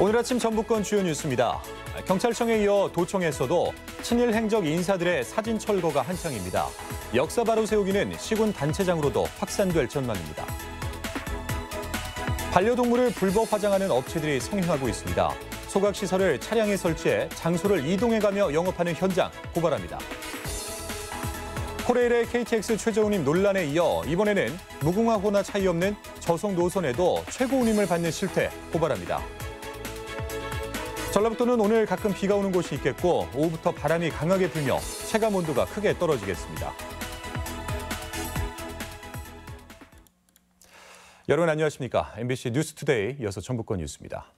오늘 아침 전북권 주요 뉴스입니다. 경찰청에 이어 도청에서도 친일 행적 인사들의 사진 철거가 한창입니다. 역사 바로 세우기는 시군 단체장으로도 확산될 전망입니다. 반려동물을 불법 화장하는 업체들이 성행하고 있습니다. 소각시설을 차량에 설치해 장소를 이동해가며 영업하는 현장 고발합니다. 코레일의 KTX 최저운임 논란에 이어 이번에는 무궁화호나 차이 없는 저속 노선에도 최고 운임을 받는 실태 고발합니다. 전라북도는 오늘 가끔 비가 오는 곳이 있겠고 오후부터 바람이 강하게 불며 체감 온도가 크게 떨어지겠습니다. 여러분 안녕하십니까? MBC 뉴스투데이 이어서 전북권 뉴스입니다.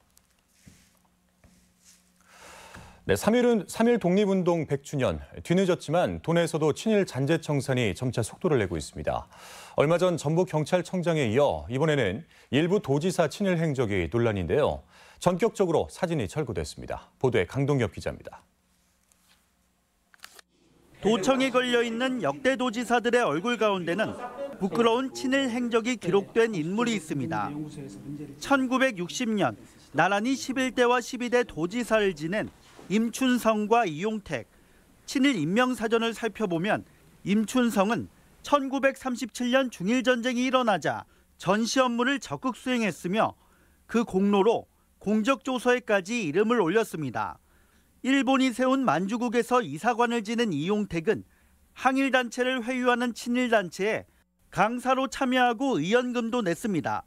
네, 3.1 독립운동 100주년, 뒤늦었지만 도내에서도 친일 잔재 청산이 점차 속도를 내고 있습니다. 얼마 전 전북경찰청장에 이어 이번에는 일부 도지사 친일 행적이 논란인데요. 전격적으로 사진이 철거됐습니다. 보도에 강동엽 기자입니다. 도청에 걸려있는 역대 도지사들의 얼굴 가운데는 부끄러운 친일 행적이 기록된 인물이 있습니다. 1960년 나란히 11대와 12대 도지사를 지낸 임춘성과 이용택. 친일 인명사전을 살펴보면 임춘성은 1937년 중일전쟁이 일어나자 전시 업무를 적극 수행했으며 그 공로로 공적조서에까지 이름을 올렸습니다. 일본이 세운 만주국에서 이사관을 지낸 이용택은 항일단체를 회유하는 친일단체에 강사로 참여하고 의원금도 냈습니다.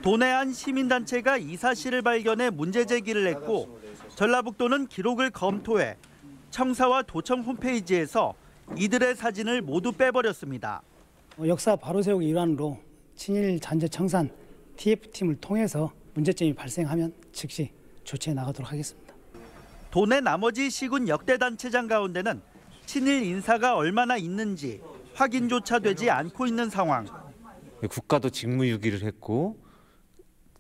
도내 한 시민단체가 이 사실을 발견해 문제 제기를 했고 전라북도는 기록을 검토해 청사와 도청 홈페이지에서 이들의 사진을 모두 빼버렸습니다. 역사 바로 세우기 일환으로 친일 잔재 청산 TF팀을 통해서 문제점이 발생하면 즉시 조치해 나가도록 하겠습니다. 도내 나머지 시군 역대 단체장 가운데는 친일 인사가 얼마나 있는지 확인조차 되지 않고 있는 상황. 국가도 직무유기를 했고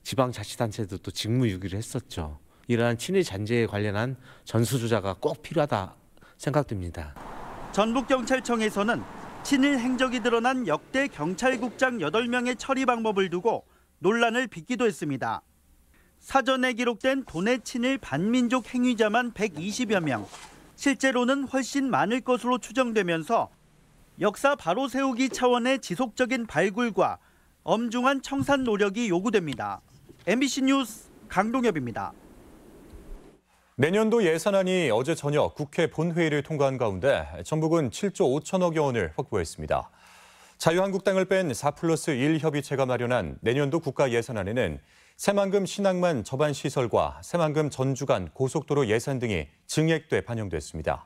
지방자치단체도 또 직무유기를 했었죠. 이러한 친일 잔재에 관련한 전수조사가 꼭 필요하다 생각됩니다. 전북경찰청에서는 친일 행적이 드러난 역대 경찰국장 8명의 처리 방법을 두고 논란을 빚기도 했습니다. 사전에 기록된 도내 친일 반민족 행위자만 120여 명, 실제로는 훨씬 많을 것으로 추정되면서 역사 바로 세우기 차원의 지속적인 발굴과 엄중한 청산 노력이 요구됩니다. MBC 뉴스 강동엽입니다. 내년도 예산안이 어제 저녁 국회 본회의를 통과한 가운데 전북은 7조 5천억여 원을 확보했습니다. 자유한국당을 뺀 4+1 협의체가 마련한 내년도 국가 예산안에는 새만금 신항만 접안시설과 새만금 전주간 고속도로 예산 등이 증액돼 반영됐습니다.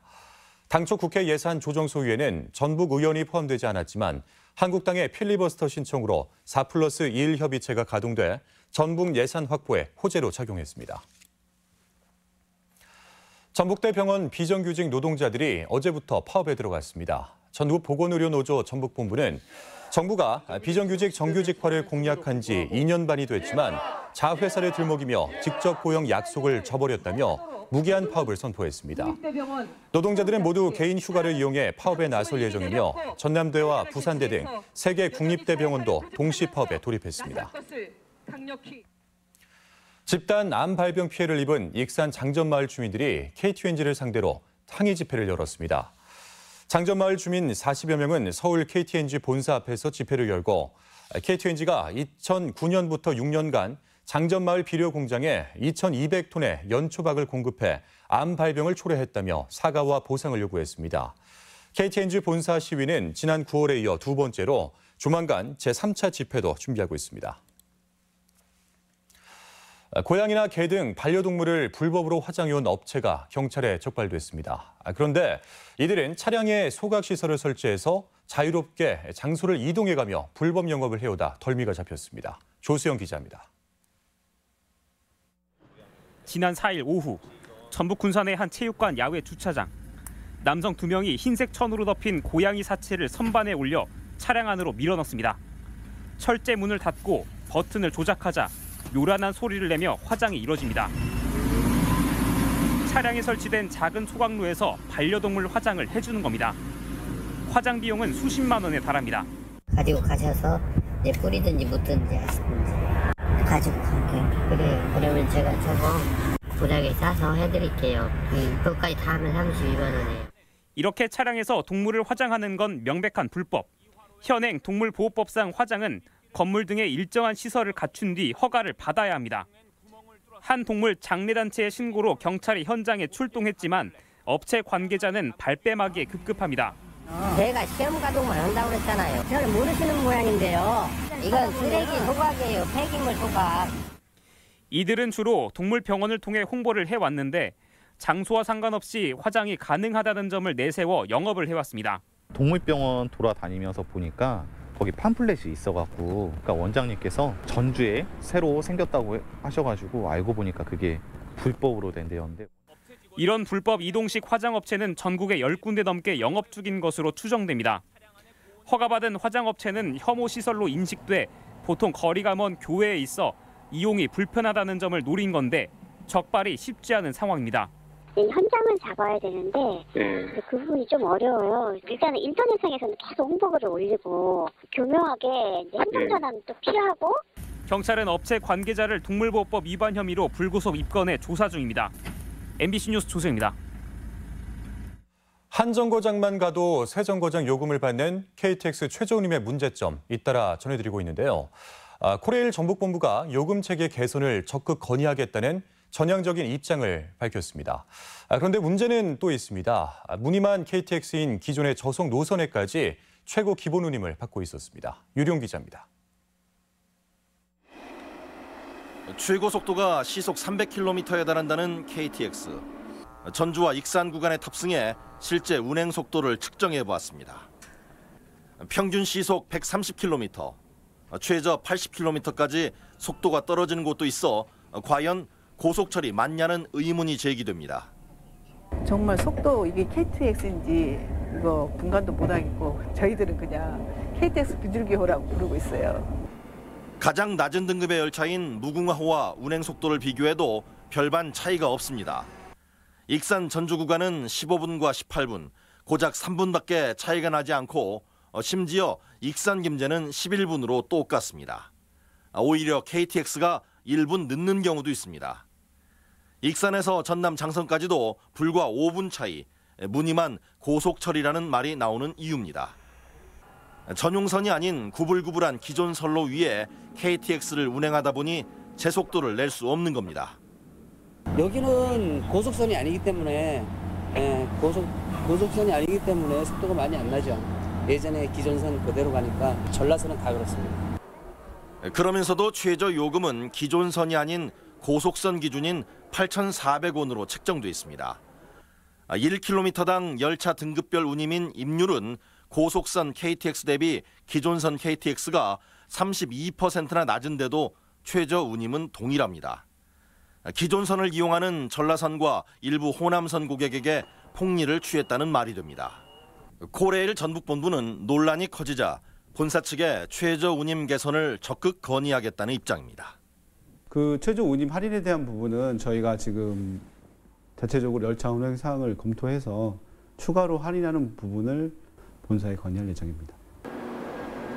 당초 국회 예산조정소위에는 전북 의원이 포함되지 않았지만 한국당의 필리버스터 신청으로 4+1 협의체가 가동돼 전북 예산 확보에 호재로 작용했습니다. 전북대 병원 비정규직 노동자들이 어제부터 파업에 들어갔습니다. 전국보건의료노조 전북본부는 정부가 비정규직 정규직화를 공약한 지 2년 반이 됐지만 자회사를 들먹이며 직접 고용 약속을 저버렸다며 무기한 파업을 선포했습니다. 노동자들은 모두 개인 휴가를 이용해 파업에 나설 예정이며 전남대와 부산대 등 3개 국립대병원도 동시 파업에 돌입했습니다. 집단 암 발병 피해를 입은 익산 장전마을 주민들이 KTNG를 상대로 항의 집회를 열었습니다. 장전마을 주민 40여 명은 서울 KTNG 본사 앞에서 집회를 열고 KTNG가 2009년부터 6년간 장전마을 비료 공장에 2,200톤의 연초박을 공급해 암 발병을 초래했다며 사과와 보상을 요구했습니다. KTNG 본사 시위는 지난 9월에 이어 두 번째로 조만간 제3차 집회도 준비하고 있습니다. 고양이나 개 등 반려동물을 불법으로 화장해온 업체가 경찰에 적발됐습니다. 그런데 이들은 차량에 소각시설을 설치해서 자유롭게 장소를 이동해가며 불법 영업을 해오다 덜미가 잡혔습니다. 조수영 기자입니다. 지난 4일 오후 전북 군산의 한 체육관 야외 주차장. 남성 2명이 흰색 천으로 덮인 고양이 사체를 선반에 올려 차량 안으로 밀어넣습니다. 철제 문을 닫고 버튼을 조작하자 요란한 소리를 내며 화장이 이뤄집니다. 차량에 설치된 작은 소각로에서 반려동물 화장을 해주는 겁니다. 화장 비용은 수십만 원에 달합니다. 가지고 가셔서 뿌리든지 묻든지 하시든지 가족 관계. 그러면 제가 저거 도장에 싸서 해드릴게요. 그것까지 다 하면 32만 원이에요. 이렇게 차량에서 동물을 화장하는 건 명백한 불법. 현행 동물보호법상 화장은 건물 등의 일정한 시설을 갖춘 뒤 허가를 받아야 합니다. 한 동물 장례단체의 신고로 경찰이 현장에 출동했지만 업체 관계자는 발뺌하기에 급급합니다. 제가 시험 가동을 한다고 그랬잖아요. 저는 모르시는 모양인데요. 이건 쓰레기 소각이에요. 폐기물 소각. 이들은 주로 동물병원을 통해 홍보를 해왔는데 장소와 상관없이 화장이 가능하다는 점을 내세워 영업을 해왔습니다. 동물병원 돌아다니면서 보니까 거기 팜플렛이 있어갖고 그러니까 원장님께서 전주에 새로 생겼다고 하셔가지고 알고 보니까 그게 불법으로 된 데였는데 이런 불법 이동식 화장업체는 전국에 10군데 넘게 영업 중인 것으로 추정됩니다. 허가받은 화장업체는 혐오 시설로 인식돼 보통 거리가 먼 교외에 있어 이용이 불편하다는 점을 노린 건데 적발이 쉽지 않은 상황입니다. 현장을 잡아야 되는데 그 부분이 좀 어려워요. 일단은 인터넷상에서는 계속 홍보글을 올리고 교묘하게 행정 전환도 필요하고. 경찰은 업체 관계자를 동물보호법 위반 혐의로 불구속 입건해 조사 중입니다. MBC 뉴스 조세입니다. 한 정거장만 가도 새 정거장 요금을 받는 KTX 최저운임의 문제점 잇따라 전해드리고 있는데요. 코레일 전북본부가 요금 체계 개선을 적극 건의하겠다는 전향적인 입장을 밝혔습니다. 그런데 문제는 또 있습니다. 무늬만 KTX인 기존의 저속 노선에까지 최고 기본 운임을 받고 있었습니다. 유룡 기자입니다. 최고 속도가 시속 300km에 달한다는 KTX. 전주와 익산 구간에 탑승해 실제 운행 속도를 측정해 보았습니다. 평균 시속 130km, 최저 80km까지 속도가 떨어지는 곳도 있어 과연 고속 처리 맞냐는 의문이 제기됩니다. 정말 속도 이게 KTX인지 이거 분간도 못하겠고 저희들은 그냥 KTX 비둘기호라고 부르고 있어요. 가장 낮은 등급의 열차인 무궁화호와 운행 속도를 비교해도 별반 차이가 없습니다. 익산 전주 구간은 15분과 18분, 고작 3분밖에 차이가 나지 않고 심지어 익산 김제는 11분으로 똑같습니다. 오히려 KTX가 1분 늦는 경우도 있습니다. 익산에서 전남 장성까지도 불과 5분 차이, 무늬만 고속 처리라는 말이 나오는 이유입니다. 전용선이 아닌 구불구불한 기존 선로 위에 KTX를 운행하다 보니 제 속도를 낼 수 없는 겁니다. 여기는 고속선이 아니기 때문에 고속선이 아니기 때문에 속도가 많이 안 나죠. 예전에 기존선 그대로 가니까 전라선은 다 그렇습니다. 그러면서도 최저 요금은 기존선이 아닌 고속선 기준인 8,400원으로 책정돼 있습니다. 1km당 열차 등급별 운임인 입률은 고속선 KTX 대비 기존선 KTX가 32%나 낮은데도 최저 운임은 동일합니다. 기존선을 이용하는 전라선과 일부 호남선 고객에게 폭리를 취했다는 말이 됩니다. 코레일 전북본부는 논란이 커지자 본사 측에 최저 운임 개선을 적극 건의하겠다는 입장입니다. 그 최저 운임 할인에 대한 부분은 저희가 지금 대체적으로 열차 운행 사항을 검토해서 추가로 할인하는 부분을 본사에 건의할 예정입니다.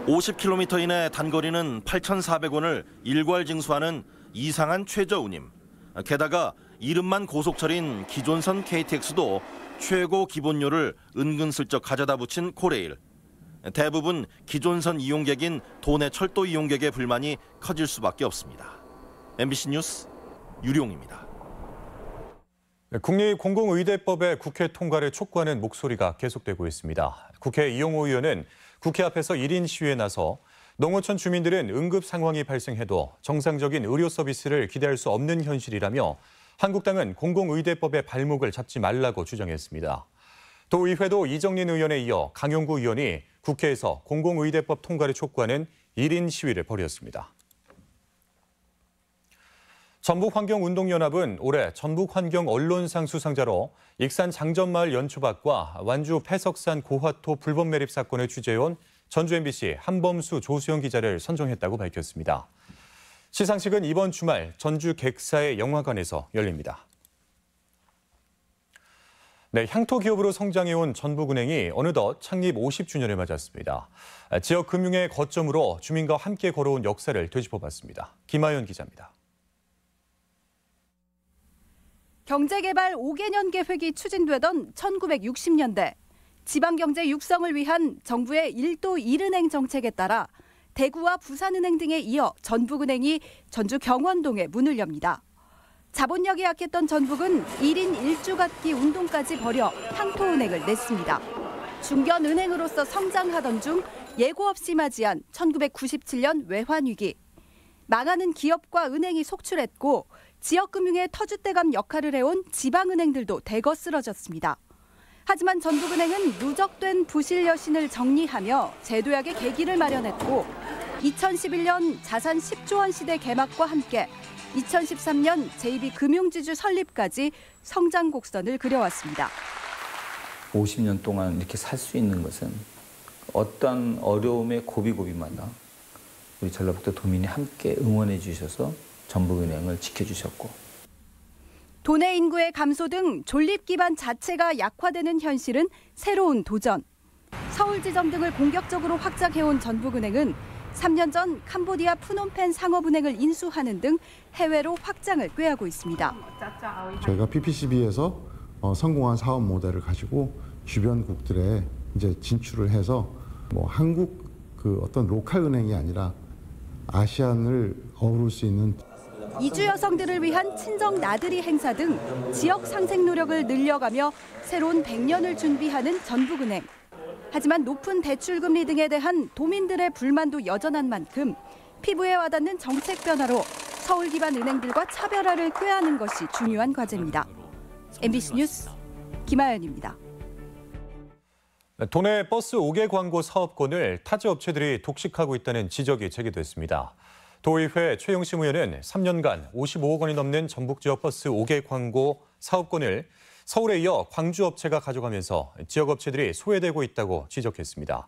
50km 이내 단거리는 8,400원을 일괄 징수하는 이상한 최저 운임. 게다가 이름만 고속철인 기존선 KTX도 최고 기본료를 은근슬쩍 가져다 붙인 코레일. 대부분 기존선 이용객인 도내 철도 이용객의 불만이 커질 수밖에 없습니다. MBC 뉴스 유룡입니다. 국립공공의대법의 국회 통과를 촉구하는 목소리가 계속되고 있습니다. 국회 이용호 의원은 국회 앞에서 1인 시위에 나서 농어촌 주민들은 응급 상황이 발생해도 정상적인 의료 서비스를 기대할 수 없는 현실이라며 한국당은 공공의대법의 발목을 잡지 말라고 주장했습니다. 도의회도 이정린 의원에 이어 강용구 의원이 국회에서 공공의대법 통과를 촉구하는 1인 시위를 벌였습니다. 전북환경운동연합은 올해 전북환경언론상 수상자로 익산 장전마을 연초밭과 완주 패석산 고화토 불법 매립 사건을 취재해온 전주 MBC 한범수 조수영 기자를 선정했다고 밝혔습니다. 시상식은 이번 주말 전주 객사의 영화관에서 열립니다. 네, 향토 기업으로 성장해온 전북은행이 어느덧 창립 50주년을 맞았습니다. 지역 금융의 거점으로 주민과 함께 걸어온 역사를 되짚어봤습니다. 김하연 기자입니다. 경제개발 5개년 계획이 추진되던 1960년대 지방경제 육성을 위한 정부의 1도 1은행 정책에 따라 대구와 부산은행 등에 이어 전북은행이 전주 경원동에 문을 엽니다. 자본력이 약했던 전북은 1인 1주갚기 운동까지 벌여 향토은행을 냈습니다. 중견은행으로서 성장하던 중 예고 없이 맞이한 1997년 외환위기. 망하는 기업과 은행이 속출했고 지역금융의 터줏대감 역할을 해온 지방은행들도 대거 쓰러졌습니다. 하지만 전북은행은 누적된 부실 여신을 정리하며 제도약의 계기를 마련했고 2011년 자산 10조 원 시대 개막과 함께 2013년 제2금융지주 설립까지 성장 곡선을 그려왔습니다. 50년 동안 이렇게 살 수 있는 것은 어떤 어려움에 고비고비마다 우리 전라북도 도민이 함께 응원해 주셔서 전북은행을 지켜주셨고 도내 인구의 감소 등 존립 기반 자체가 약화되는 현실은 새로운 도전. 서울 지점 등을 공격적으로 확장해온 전북은행은 3년 전 캄보디아 프놈펜 상업은행을 인수하는 등 해외로 확장을 꾀하고 있습니다. 저희가 PPCB에서 성공한 사업 모델을 가지고 주변국들에 이제 진출을 해서 한국 어떤 로컬 은행이 아니라 아시안을 어우를 수 있는 이주 여성들을 위한 친정 나들이 행사 등 지역 상생 노력을 늘려가며 새로운 100년을 준비하는 전북은행. 하지만 높은 대출금리 등에 대한 도민들의 불만도 여전한 만큼 피부에 와닿는 정책 변화로 서울 기반 은행들과 차별화를 꾀하는 것이 중요한 과제입니다. MBC 뉴스 김하연입니다. 도내 버스 5개 광고 사업권을 타지 업체들이 독식하고 있다는 지적이 제기됐습니다. 도의회 최용심 의원은 3년간 55억 원이 넘는 전북 지역 버스 5개 광고 사업권을 서울에 이어 광주 업체가 가져가면서 지역 업체들이 소외되고 있다고 지적했습니다.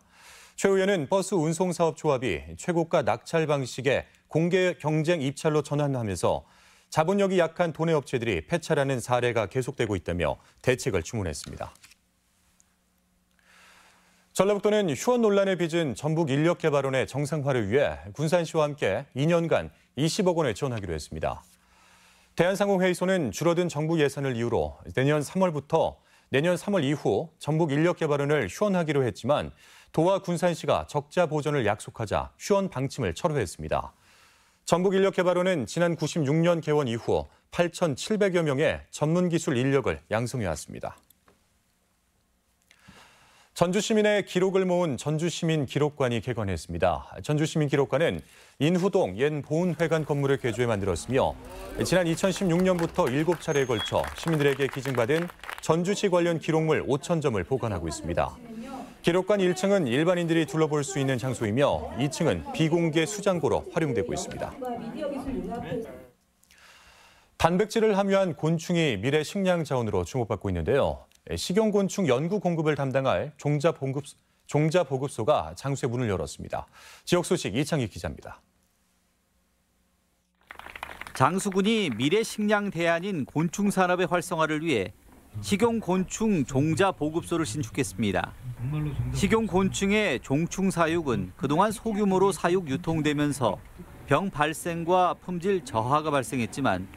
최 의원은 버스 운송사업조합이 최고가 낙찰 방식의 공개 경쟁 입찰로 전환하면서 자본력이 약한 도내 업체들이 폐차라는 사례가 계속되고 있다며 대책을 주문했습니다. 전라북도는 휴원 논란에 빚은 전북 인력개발원의 정상화를 위해 군산시와 함께 2년간 20억 원을 지원하기로 했습니다. 대한상공회의소는 줄어든 정부 예산을 이유로 내년 3월부터 내년 3월 이후 전북 인력개발원을 휴원하기로 했지만 도와 군산시가 적자 보전을 약속하자 휴원 방침을 철회했습니다. 전북 인력개발원은 지난 96년 개원 이후 8,700여 명의 전문기술 인력을 양성해왔습니다. 전주시민의 기록을 모은 전주시민기록관이 개관했습니다. 전주시민기록관은 인후동 옛 보훈회관 건물을 개조해 만들었으며 지난 2016년부터 7차례에 걸쳐 시민들에게 기증받은 전주시 관련 기록물 5,000점을 보관하고 있습니다. 기록관 1층은 일반인들이 둘러볼 수 있는 장소이며 2층은 비공개 수장고로 활용되고 있습니다. 단백질을 함유한 곤충이 미래 식량 자원으로 주목받고 있는데요. 식용곤충 연구 공급을 담당할 종자보급소가 장수의 문을 열었습니다. 지역 소식 이창희 기자입니다. 장수군이 미래 식량 대안인 곤충 산업의 활성화를 위해 식용곤충 종자보급소를 신축했습니다. 식용곤충의 종충 사육은 그동안 소규모로 사육 유통되면서 병 발생과 품질 저하가 발생했지만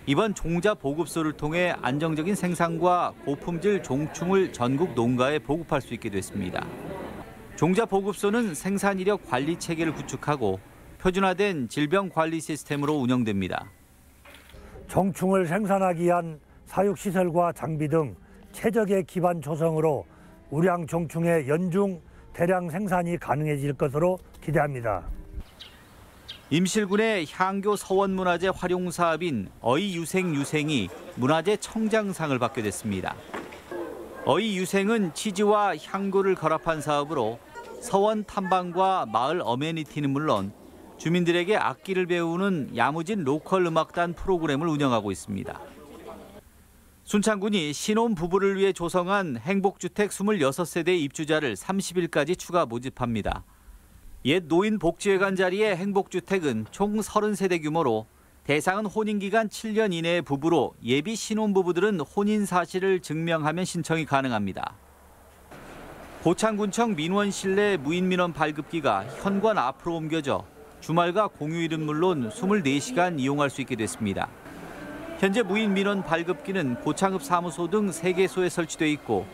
이번 종자 보급소를 통해 안정적인 생산과 고품질 종충을 전국 농가에 보급할 수 있게 됐습니다. 종자 보급소는 생산 이력 관리 체계를 구축하고 표준화된 질병 관리 시스템으로 운영됩니다. 종충을 생산하기 위한 사육시설과 장비 등 최적의 기반 조성으로 우량 종충의 연중 대량 생산이 가능해질 것으로 기대합니다. 임실군의 향교 서원문화재 활용 사업인 어이유생이 문화재 청장상을 받게 됐습니다. 어이유생은 치즈와 향교를 결합한 사업으로 서원 탐방과 마을 어메니티는 물론 주민들에게 악기를 배우는 야무진 로컬 음악단 프로그램을 운영하고 있습니다. 순창군이 신혼 부부를 위해 조성한 행복주택 26세대 입주자를 30일까지 추가 모집합니다. 옛 노인복지회관 자리의 행복주택은 총 30세대 규모로 대상은 혼인기간 7년 이내의 부부로 예비 신혼부부들은 혼인 사실을 증명하면 신청이 가능합니다. 고창군청 민원실내 무인민원 발급기가 현관 앞으로 옮겨져 주말과 공휴일은 물론 24시간 이용할 수 있게 됐습니다. 현재 무인민원 발급기는 고창읍 사무소 등 3개소에 설치돼 있고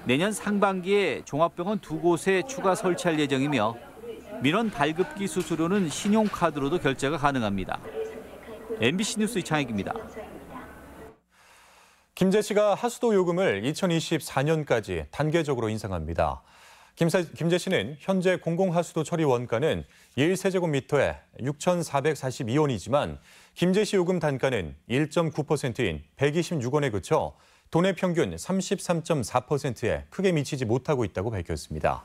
내년 상반기에 종합병원 2곳에 추가 설치할 예정이며 민원 발급기 수수료는 신용카드로도 결제가 가능합니다. MBC 뉴스 이창익입니다. 김제 씨가 하수도 요금을 2024년까지 단계적으로 인상합니다. 김제 씨는 현재 공공하수도 처리 원가는 1세제곱미터에 6,442원이지만 김제 씨 요금 단가는 1.9%인 126원에 그쳐 도내 평균 33.4%에 크게 미치지 못하고 있다고 밝혔습니다.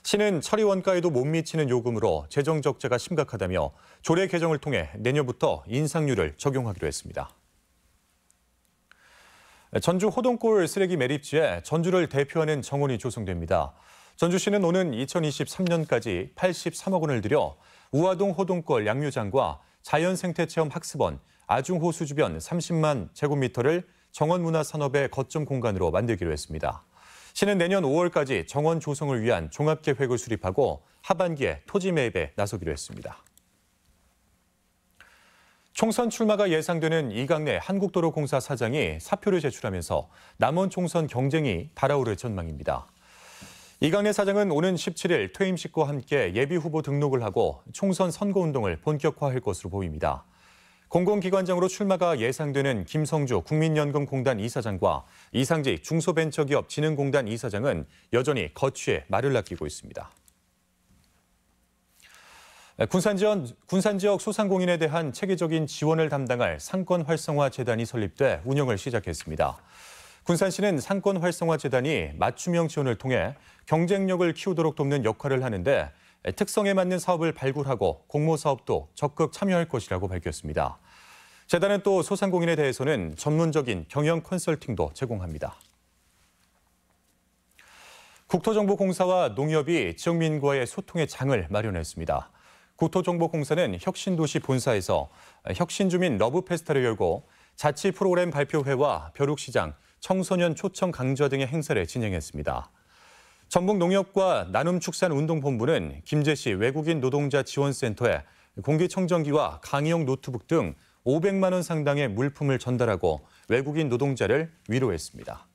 시는 처리 원가에도 못 미치는 요금으로 재정 적자가 심각하다며 조례 개정을 통해 내년부터 인상률을 적용하기로 했습니다. 전주 호동골 쓰레기 매립지에 전주를 대표하는 정원이 조성됩니다. 전주시는 오는 2023년까지 83억 원을 들여 우화동 호동골 양류장과 자연생태체험 학습원, 아중호수 주변 30만 제곱미터를 정원문화산업의 거점 공간으로 만들기로 했습니다. 시는 내년 5월까지 정원 조성을 위한 종합계획을 수립하고 하반기에 토지 매입에 나서기로 했습니다. 총선 출마가 예상되는 이강래 한국도로공사 사장이 사표를 제출하면서 남원 총선 경쟁이 달아오를 전망입니다. 이강래 사장은 오는 17일 퇴임식과 함께 예비후보 등록을 하고 총선 선거운동을 본격화할 것으로 보입니다. 공공기관장으로 출마가 예상되는 김성주 국민연금공단 이사장과 이상직 중소벤처기업진흥공단 이사장은 여전히 거취에 말을 아끼고 있습니다. 군산 지역 소상공인에 대한 체계적인 지원을 담당할 상권활성화재단이 설립돼 운영을 시작했습니다. 군산시는 상권활성화재단이 맞춤형 지원을 통해 경쟁력을 키우도록 돕는 역할을 하는데 특성에 맞는 사업을 발굴하고 공모사업도 적극 참여할 것이라고 밝혔습니다. 재단은 또 소상공인에 대해서는 전문적인 경영 컨설팅도 제공합니다. 국토정보공사와 농협이 지역민과의 소통의 장을 마련했습니다. 국토정보공사는 혁신도시 본사에서 혁신주민 러브페스타를 열고 자치 프로그램 발표회와 벼룩시장, 청소년 초청 강좌 등의 행사를 진행했습니다. 전북농협과 나눔축산운동본부는 김제시 외국인 노동자 지원센터에 공기청정기와 강의용 노트북 등 500만 원 상당의 물품을 전달하고 외국인 노동자를 위로했습니다.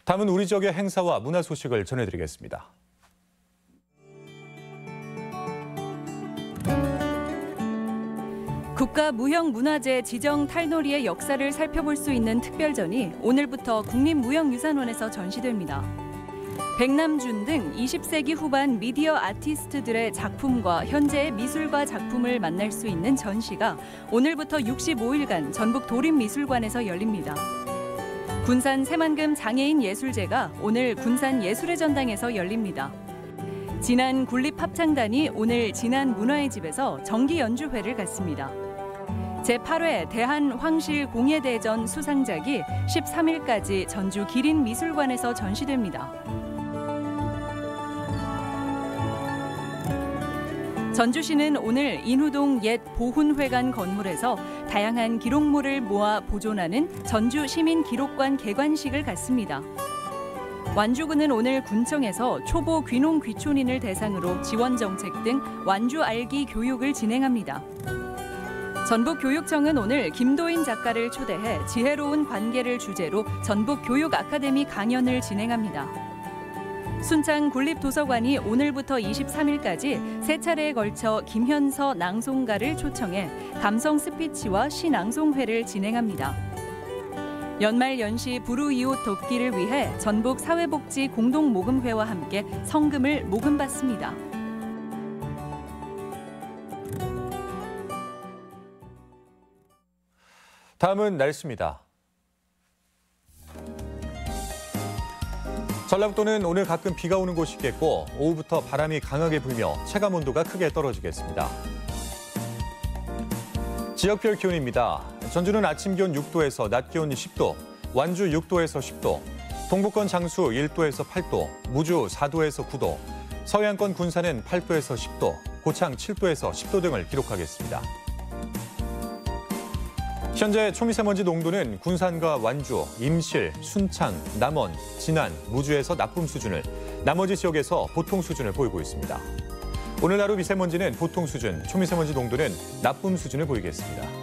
다음은 우리 지역의 행사와 문화 소식을 전해드리겠습니다. 국가무형문화재 지정 탈놀이의 역사를 살펴볼 수 있는 특별전이 오늘부터 국립무형유산원에서 전시됩니다. 백남준 등 20세기 후반 미디어 아티스트들의 작품과 현재의 미술가 작품을 만날 수 있는 전시가 오늘부터 65일간 전북 도립미술관에서 열립니다. 군산 새만금 장애인 예술제가 오늘 군산 예술의 전당에서 열립니다. 진안 굴립합창단이 오늘 진안 문화의 집에서 정기 연주회를 갖습니다. 제8회 대한황실공예대전 수상작이 13일까지 전주 기린미술관에서 전시됩니다. 전주시는 오늘 인후동 옛 보훈회관 건물에서 다양한 기록물을 모아 보존하는 전주시민기록관 개관식을 갖습니다. 완주군은 오늘 군청에서 초보 귀농 귀촌인을 대상으로 지원정책 등 완주 알기 교육을 진행합니다. 전북교육청은 오늘 김도인 작가를 초대해 지혜로운 관계를 주제로 전북교육 아카데미 강연을 진행합니다. 순창 굴립도서관이 오늘부터 23일까지 3차례에 걸쳐 김현서 낭송가를 초청해 감성 스피치와 시낭송회를 진행합니다. 연말 연시 불우이웃 돕기를 위해 전북 사회복지 공동모금회와 함께 성금을 모금받습니다. 다음은 날씨입니다. 전라북도는 오늘 가끔 비가 오는 곳이 있겠고 오후부터 바람이 강하게 불며 체감온도가 크게 떨어지겠습니다. 지역별 기온입니다. 전주는 아침 기온 6도에서 낮 기온 10도, 완주 6도에서 10도, 동부권 장수 1도에서 8도, 무주 4도에서 9도, 서해안권 군산은 8도에서 10도, 고창 7도에서 10도 등을 기록하겠습니다. 현재 초미세먼지 농도는 군산과 완주, 임실, 순창, 남원, 진안, 무주에서 나쁨 수준을, 나머지 지역에서 보통 수준을 보이고 있습니다. 오늘 하루 미세먼지는 보통 수준, 초미세먼지 농도는 나쁨 수준을 보이겠습니다.